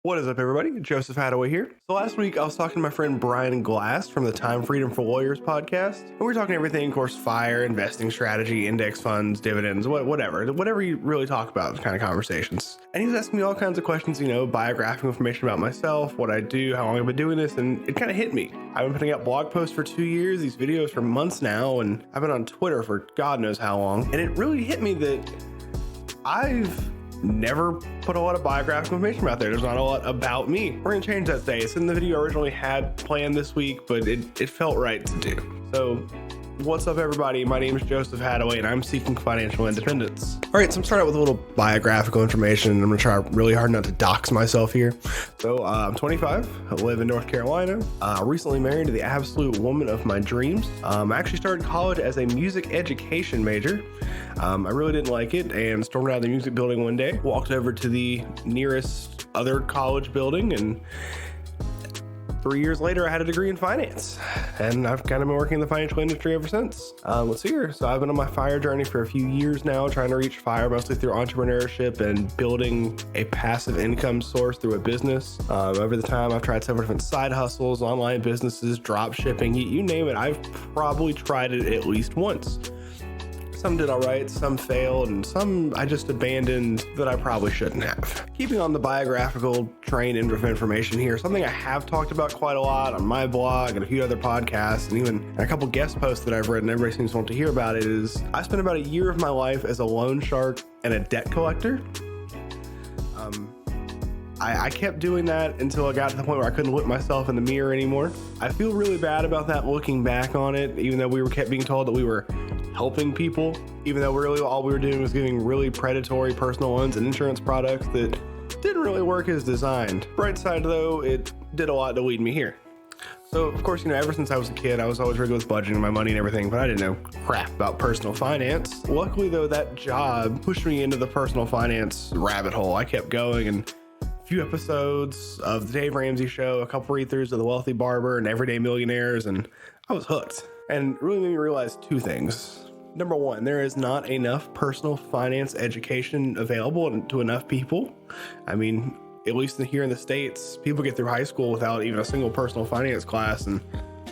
What is up, everybody? Joseph Hadaway here. So last week I was talking to my friend Brian Glass from the Time Freedom for Lawyers podcast, and we were talking everything, of course, FIRE, investing strategy, index funds, dividends, whatever you really talk about, kind of conversations. And he was asking me all kinds of questions, biographical information about myself, what I do, how long I've been doing this, and it kind of hit me. I've been putting out blog posts for 2 years, these videos for months now, and I've been on Twitter for God knows how long. And it really hit me that I've never put a lot of biographical information out there. There's not a lot about me. We're gonna change that today. It's in the video I originally had planned this week, but it felt right to do. So what's up, everybody? My name is Joseph Hadaway, and I'm seeking financial independence. All right, so I'm starting out with a little biographical information. I'm gonna try really hard not to dox myself here. So I'm 25, I live in North Carolina, recently married to the absolute woman of my dreams. I actually started college as a music education major. I really didn't like it and stormed out of the music building one day, walked over to the nearest other college building, and 3 years later, I had a degree in finance, and I've kind of been working in the financial industry ever since. Let's see here. So I've been on my FIRE journey for a few years now, trying to reach FIRE mostly through entrepreneurship and building a passive income source through a business. Over the time, I've tried several different side hustles, online businesses, drop shipping, you name it. I've probably tried it at least once. Some did all right, some failed, and some I just abandoned that I probably shouldn't have. Keeping on the biographical train of information here, something I have talked about quite a lot on my blog and a few other podcasts, and even a couple guest posts that I've written, everybody seems to want to hear about it, is I spent about a year of my life as a loan shark and a debt collector. I kept doing that until I got to the point where I couldn't look myself in the mirror anymore. I feel really bad about that looking back on it, even though we kept being told that we were helping people, even though really all we were doing was giving really predatory personal loans and insurance products that didn't really work as designed. Bright side though, it did a lot to lead me here. So of course, ever since I was a kid, I was always really good with budgeting my money and everything, but I didn't know crap about personal finance. Luckily though, that job pushed me into the personal finance rabbit hole. I kept going, and few episodes of the Dave Ramsey Show, a couple read-throughs of The Wealthy Barber and Everyday Millionaires, and I was hooked. And it really made me realize two things. Number one, there is not enough personal finance education available to enough people. I mean, at least here in the States, people get through high school without even a single personal finance class, and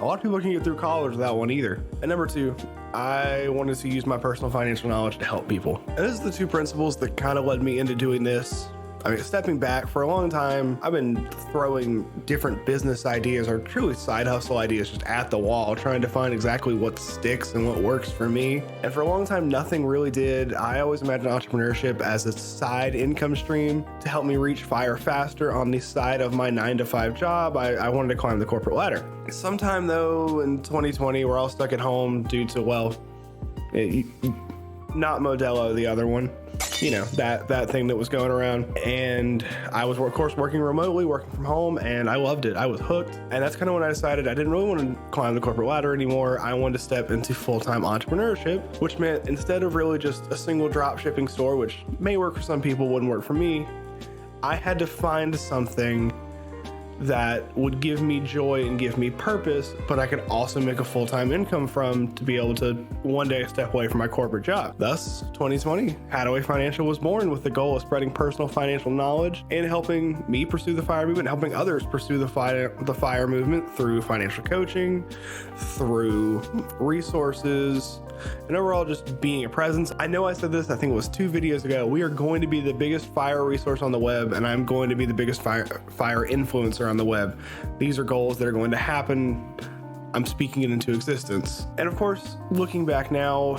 a lot of people can get through college without one either. And number two, I wanted to use my personal financial knowledge to help people. And this is the two principles that kind of led me into doing this. I mean, stepping back, for a long time, I've been throwing different business ideas or truly side hustle ideas just at the wall, trying to find exactly what sticks and what works for me. And for a long time, nothing really did. I always imagined entrepreneurship as a side income stream to help me reach FIRE faster on the side of my 9-to-5 job. I wanted to climb the corporate ladder. Sometime though, in 2020, we're all stuck at home due to, not Modelo, the other one. That thing that was going around. And I was, of course, working remotely, working from home, and I loved it. I was hooked. And that's kind of when I decided I didn't really want to climb the corporate ladder anymore. I wanted to step into full-time entrepreneurship, which meant instead of really just a single drop shipping store, which may work for some people, wouldn't work for me, I had to find something that would give me joy and give me purpose, but I could also make a full-time income from to be able to one day step away from my corporate job. Thus, 2020, Hadaway Financial was born with the goal of spreading personal financial knowledge and helping me pursue the FIRE movement, helping others pursue the FIRE movement through financial coaching, through resources, and overall just being a presence. I know I said this, I think it was 2 videos ago. We are going to be the biggest FIRE resource on the web, and I'm going to be the biggest FIRE influencer on the web. These are goals that are going to happen. I'm speaking it into existence. And of course, looking back now,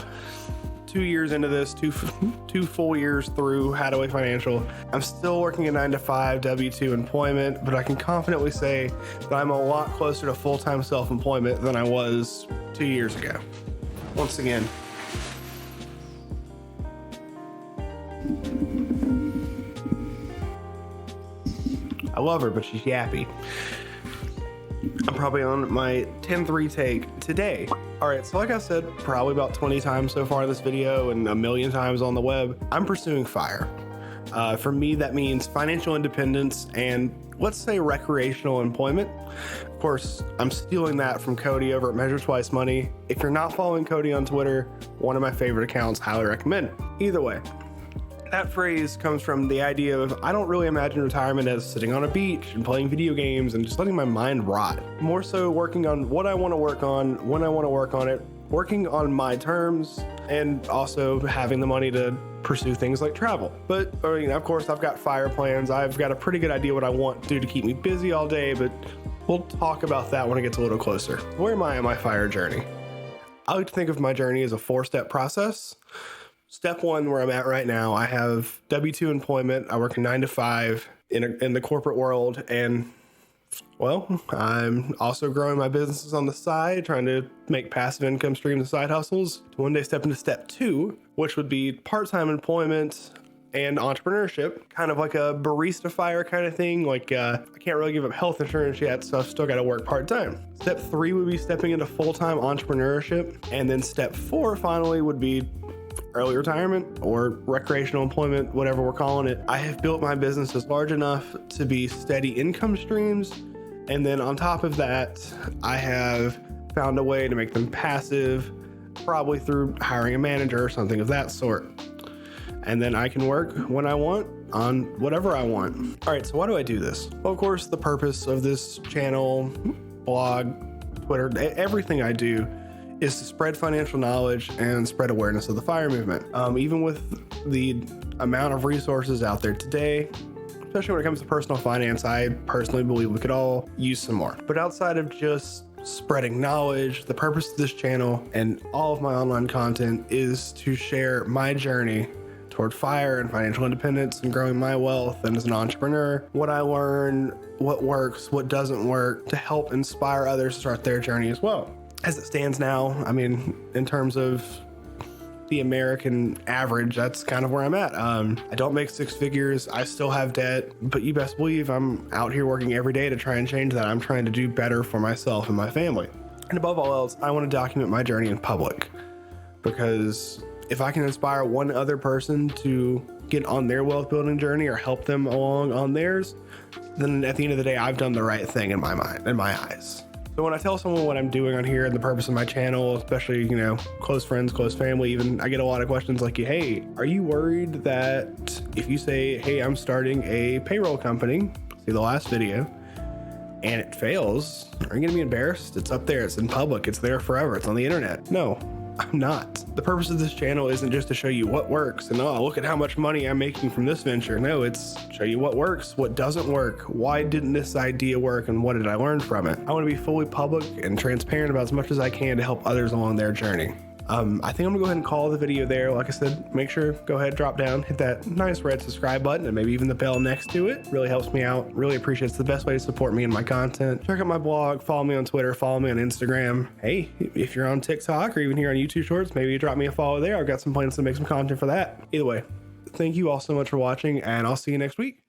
2 years into this, two full years through Hadaway Financial, I'm still working a 9-to-5 W-2 employment, but I can confidently say that I'm a lot closer to full-time self-employment than I was 2 years ago. Once again, I love her, but she's yappy. I'm probably on my 10th retake today. All right, so like I said, probably about 20 times so far in this video and a million times on the web, I'm pursuing FIRE. For me, that means financial independence and, let's say, recreational employment. Of course, I'm stealing that from Cody over at Measure Twice Money. If you're not following Cody on Twitter, one of my favorite accounts, highly recommend. Either way, That phrase comes from the idea of I don't really imagine retirement as sitting on a beach and playing video games and just letting my mind rot. More so working on what I want to work on, when I want to work on it, working on my terms, and also having the money to pursue things like travel. But of course, I've got fire plans. I've got a pretty good idea what I want to do to keep me busy all day, but we'll talk about that when it gets a little closer. Where am I on my fire journey? I like to think of my journey as a 4-step process. Step 1, where I'm at right now, I have W-2 employment. I work a 9 to 5 in the corporate world, and well, I'm also growing my businesses on the side, trying to make passive income streams and side hustles to one day step into step 2, which would be part-time employment and entrepreneurship, kind of like a barista fire kind of thing. Like I can't really give up health insurance yet, so I've still got to work part-time. Step 3 would be stepping into full-time entrepreneurship, and then step 4 finally would be early retirement or recreational employment, whatever we're calling it. I have built my businesses large enough to be steady income streams. And then on top of that, I have found a way to make them passive, probably through hiring a manager or something of that sort. And then I can work when I want on whatever I want. All right, so why do I do this? Well, of course, the purpose of this channel, blog, Twitter, everything I do is to spread financial knowledge and spread awareness of the FIRE movement. Even with the amount of resources out there today, especially when it comes to personal finance, I personally believe we could all use some more. But outside of just spreading knowledge, the purpose of this channel and all of my online content is to share my journey toward FIRE and financial independence and growing my wealth, and as an entrepreneur, what I learn, what works, what doesn't work, to help inspire others to start their journey as well. As it stands now, I mean, in terms of the American average, that's kind of where I'm at. I don't make 6 figures. I still have debt, but you best believe I'm out here working every day to try and change that. I'm trying to do better for myself and my family. And above all else, I want to document my journey in public, because if I can inspire one other person to get on their wealth building journey or help them along on theirs, then at the end of the day, I've done the right thing in my mind, in my eyes. So when I tell someone what I'm doing on here and the purpose of my channel, especially, close friends, close family, even, I get a lot of questions like, hey, are you worried that if you say, hey, I'm starting a payroll company, see the last video, and it fails, are you gonna be embarrassed? It's up there, it's in public, it's there forever, it's on the internet. No, I'm not. The purpose of this channel isn't just to show you what works and, oh, look at how much money I'm making from this venture. No, it's show you what works, what doesn't work, why didn't this idea work, and what did I learn from it. I want to be fully public and transparent about as much as I can to help others along their journey. I think I'm gonna go ahead and call the video there. Like I said, make sure, go ahead, drop down, hit that nice red subscribe button and maybe even the bell next to it. Really helps me out. Really appreciate it. It's the best way to support me and my content. Check out my blog, follow me on Twitter, follow me on Instagram. Hey, if you're on TikTok or even here on YouTube Shorts, maybe you drop me a follow there. I've got some plans to make some content for that. Either way, thank you all so much for watching, and I'll see you next week.